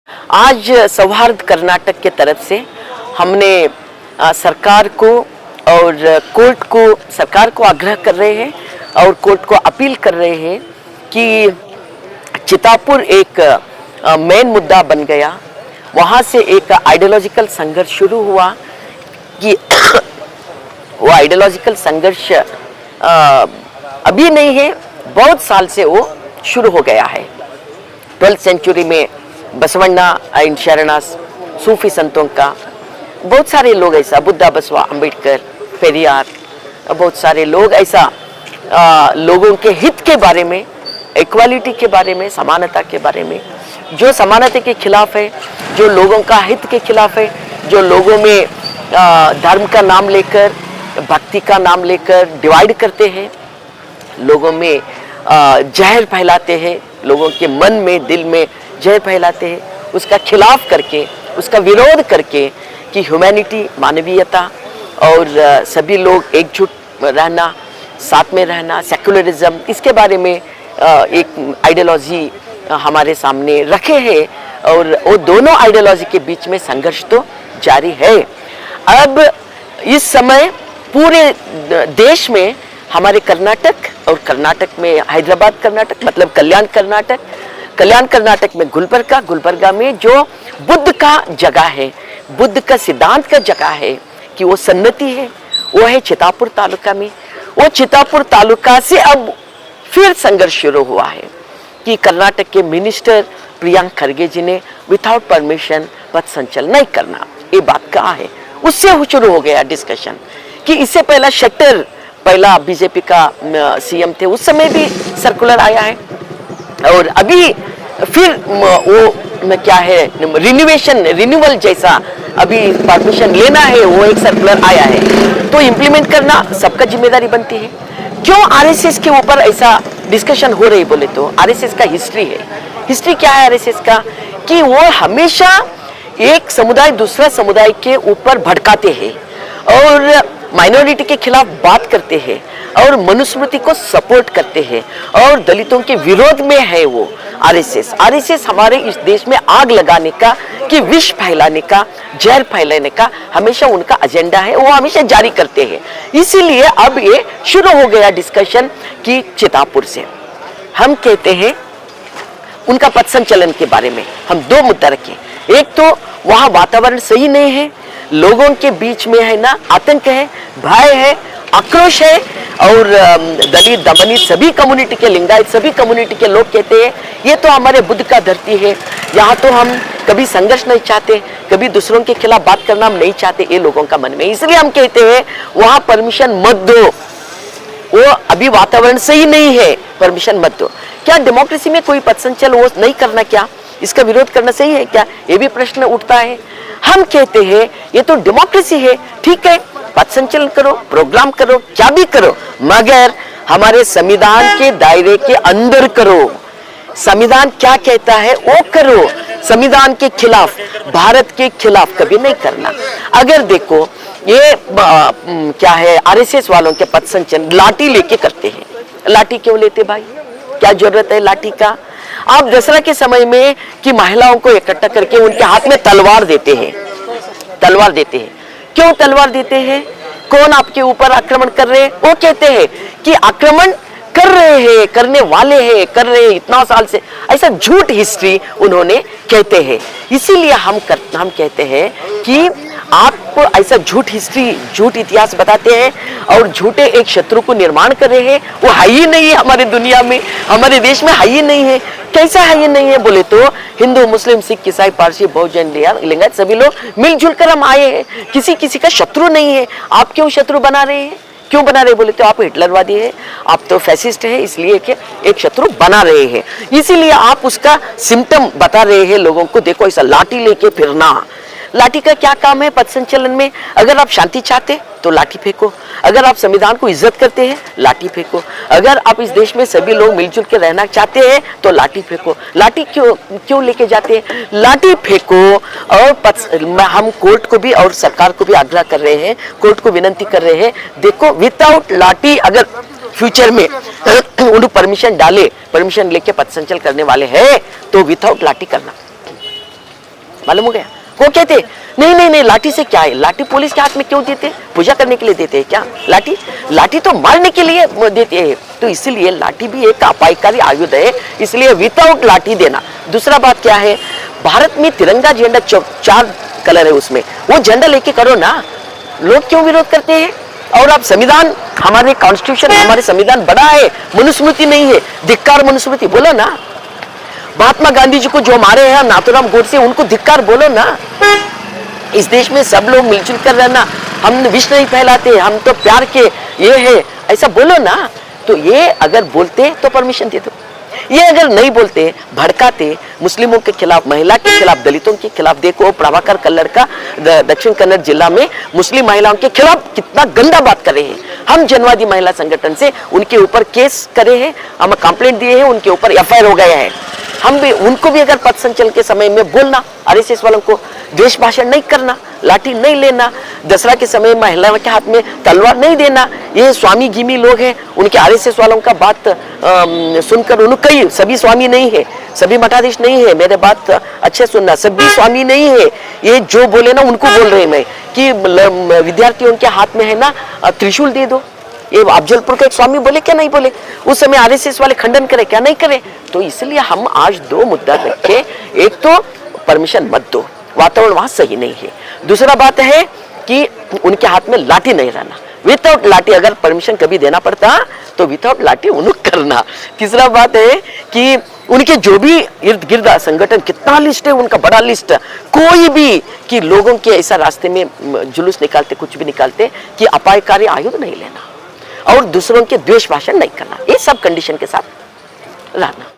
आज सौहार्द कर्नाटक के तरफ से हमने सरकार को और कोर्ट को सरकार को आग्रह कर रहे हैं और कोर्ट को अपील कर रहे हैं कि चितापुर एक मेन मुद्दा बन गया। वहाँ से एक आइडियोलॉजिकल संघर्ष शुरू हुआ कि वो आइडियोलॉजिकल संघर्ष अभी नहीं है, बहुत साल से वो शुरू हो गया है। 12th सेंचुरी में बसवण्णा एंड शरणास सूफी संतों का बहुत सारे लोग ऐसा, बुद्धा बसवा अंबेडकर पेरियार, बहुत सारे लोग ऐसा लोगों के हित के बारे में, इक्वालिटी के बारे में, समानता के बारे में, जो समानता के खिलाफ है, जो लोगों का हित के खिलाफ है, जो लोगों में धर्म का नाम लेकर, भक्ति का नाम लेकर डिवाइड करते हैं, लोगों में जहर फैलाते हैं, लोगों के मन में दिल में जहर फैलाते हैं, उसका खिलाफ करके, उसका विरोध करके कि ह्यूमैनिटी, मानवीयता और सभी लोग एकजुट रहना, साथ में रहना, सेकुलरिज्म, इसके बारे में एक आइडियोलॉजी हमारे सामने रखे हैं और वो दोनों आइडियोलॉजी के बीच में संघर्ष तो जारी है। अब इस समय पूरे देश में हमारे कर्नाटक और कर्नाटक में हैदराबाद कर्नाटक मतलब कल्याण कर्नाटक में गुलबर्गा में जो बुद्ध का जगह है, बुद्ध का सिद्धांत का जगह है कि वो सन्नति है, वो है चितापुर तालुका में। वो चितापुर तालुका से अब फिर संघर्ष शुरू हुआ है कि कर्नाटक के मिनिस्टर प्रियंक खरगे जी ने विदाउट परमिशन पथ संचलन नहीं करना, ये बात कहा है। उससे शुरू हो गया डिस्कशन कि इससे पहला बीजेपी का सीएम थे, उस समय भी सर्कुलर आया है और अभी फिर वो क्या है रिन्यूअल जैसा अभी परमिशन लेना है, वो एक सर्कुलर आया है, तो इम्प्लीमेंट करना सबका जिम्मेदारी बनती है। क्यों आरएसएस के ऊपर ऐसा डिस्कशन हो रही बोले तो आरएसएस का हिस्ट्री है। हिस्ट्री क्या है आरएसएस का कि वो हमेशा एक समुदाय दूसरा समुदाय के ऊपर भड़काते हैं और माइनॉरिटी के खिलाफ बात करते हैं और मनुस्मृति को सपोर्ट करते हैं और दलितों के विरोध में है वो आरएसएस हमारे इस देश में आग लगाने का, कि विष फैलाने का, जहर फैलाने का हमेशा उनका एजेंडा है, वो हमेशा जारी करते हैं। इसीलिए अब ये शुरू हो गया डिस्कशन कि चितापुर से हम कहते हैं उनका पथ संचलन के बारे में हम दो मुद्दा रखें। एक तो वहाँ वातावरण सही नहीं है, लोगों के बीच में है ना आतंक है, भय है, आक्रोश है और दलित दमनित सभी कम्युनिटी के, लिंगायत सभी कम्युनिटी के लोग कहते हैं ये तो हमारे बुद्ध का धरती है, यहाँ तो हम कभी संघर्ष नहीं चाहते, कभी दूसरों के खिलाफ बात करना हम नहीं चाहते, ये लोगों का मन में। इसलिए हम कहते हैं वहाँ परमिशन मत दो, वो अभी वातावरण सही नहीं है, परमिशन मत दो। क्या डेमोक्रेसी में कोई पथ संचलन वो नहीं करना, क्या इसका विरोध करना सही है क्या, ये भी प्रश्न उठता है। हम कहते हैं ये तो डेमोक्रेसी है, ठीक है पथ संचलन करो, प्रोग्राम करो, क्या भी करो, मगर हमारे संविधान के दायरे के अंदर करो। संविधान क्या कहता है वो करो, संविधान के खिलाफ, भारत के खिलाफ कभी नहीं करना। अगर देखो ये क्या है आरएसएस वालों के पथ संचलन लाठी लेके करते हैं। लाठी क्यों लेते भाई, क्या जरूरत है लाठी का। आप दसरा के समय में कि महिलाओं को इकट्ठा करके उनके हाथ में तलवार देते हैं, क्यों तलवार देते हैं, कौन आपके ऊपर आक्रमण कर रहे हैं, वो कहते हैं कि आक्रमण कर रहे हैं, करने वाले हैं, कर रहे हैं इतना साल से, ऐसा झूठ हिस्ट्री उन्होंने कहते हैं। इसीलिए हम कहते हैं कि आप ऐसा झूठ हिस्ट्री, झूठ इतिहास बताते हैं और झूठे एक शत्रु को निर्माण कर रहे हैं, वो है ही नहीं है हमारे दुनिया में, हमारे देश में है ही नहीं है। कैसा है ये नहीं है बोले तो हिंदू, मुस्लिम, सिख, ईसाई, पारसी, बहुजन, लिंगायत सभी लोग मिलजुल कर हम आए हैं, किसी का शत्रु नहीं है। आप क्यों शत्रु बना रहे हैं, क्यों बना रहे बोले तो आप हिटलरवादी है, आप तो फैसिस्ट है, इसलिए कि एक शत्रु बना रहे हैं। इसीलिए आप उसका सिम्टम बता रहे हैं लोगों को, देखो ऐसा लाठी लेके फिरना। लाठी का क्या काम है पथ संचलन में। अगर आप शांति चाहते तो लाठी फेंको, अगर आप संविधान को इज्जत करते हैं लाठी फेंको, अगर आप इस देश में सभी लोग मिलजुल के रहना चाहते हैं तो लाठी फेंको। लाठी क्यों लेके जाते हैं, लाठी फेंको। और हम कोर्ट को भी और सरकार को भी आग्रह कर रहे हैं, कोर्ट को विनती कर रहे हैं, देखो विदाउट लाठी अगर फ्यूचर में उन्हें परमिशन डाले, परमिशन लेके पथ संचलन करने वाले हैं तो विदाउट लाठी करना। मालूम हो गया। वो कहते नहीं नहीं नहीं, लाठी से क्या है, लाठी पुलिस के हाथ में क्यों देते, पूजा करने के लिए देते हैं क्या लाठी? लाठी तो मारने के लिए देते हैं। तो इसलिए लाठी भी एक अपायकारी आयुध है, इसलिए विदाउट लाठी देना। दूसरा बात क्या है, भारत में तिरंगा झंडा 4 कलर है, उसमें वो झंडा लेके करो ना, लोग क्यों विरोध करते हैं? और आप संविधान, हमारे कॉन्स्टिट्यूशन, हमारे संविधान बड़ा है, मनुस्मृति नहीं है, धिक्कार मनुस्मृति बोलो ना। महात्मा गांधी जी को जो मारे हैं नाथूराम गोडसे, उनको धिक्कार बोलो ना। इस देश में सब लोग मिलजुल कर रहना, हम विष नहीं फैलाते, हम तो प्यार के ये है, ऐसा बोलो ना। तो ये अगर बोलते तो परमिशन दे दो, ये अगर नहीं बोलते, भड़काते, मुस्लिमों के खिलाफ, महिला के खिलाफ, दलितों के खिलाफ, देखो प्रभाकर कल्लड़ का दक्षिण कन्नड़ जिला में मुस्लिम महिलाओं के खिलाफ कितना गंदा बात कर रहे हैं। हम जनवादी महिला संगठन से उनके ऊपर केस करे हैं, हम कंप्लेंट दिए हैं, उनके ऊपर एफआईआर हो गया है। हम भी, उनको भी अगर पथ संचलन के समय में बोलना, आरएसएस वालों को द्वेष भाषण नहीं करना, लाठी नहीं लेना, दसरा के समय महिलाओं के हाथ में तलवार नहीं देना, ये स्वामी गिमी लोग हैं, उनके आरएसएस वालों का बात सुनकर, उनको कई सभी स्वामी नहीं है, सभी मठाधीश नहीं है, मेरे बात अच्छे सुनना, सभी स्वामी नहीं है, ये जो बोले ना उनको बोल रहे मैं कि विद्यार्थियों के हाथ में है ना त्रिशूल दे दो। ये अफजलपुर के एक स्वामी बोले क्या नहीं बोले, उस समय आरएसएस वाले खंडन करे क्या नहीं करे। तो इसलिए हम आज 2 मुद्दा रखे, एक तो परमिशन मत दो, वातावरण वहां सही नहीं है। दूसरा बात है कि उनके हाथ में लाठी नहीं रहना, विदाउट लाठी अगर परमिशन कभी देना पड़ता तो विदाउट लाठी उन्हें करना। तीसरा बात है कि उनके जो भी इर्द गिर्द संगठन, कितना लिस्ट है उनका, बड़ा लिस्ट, कोई भी कि लोगों के ऐसा रास्ते में जुलूस निकालते, कुछ भी निकालते कि अपायकारी आयुध नहीं लेना और दूसरों के द्वेष भाषण नहीं करना, ये सब कंडीशन के साथ रहना।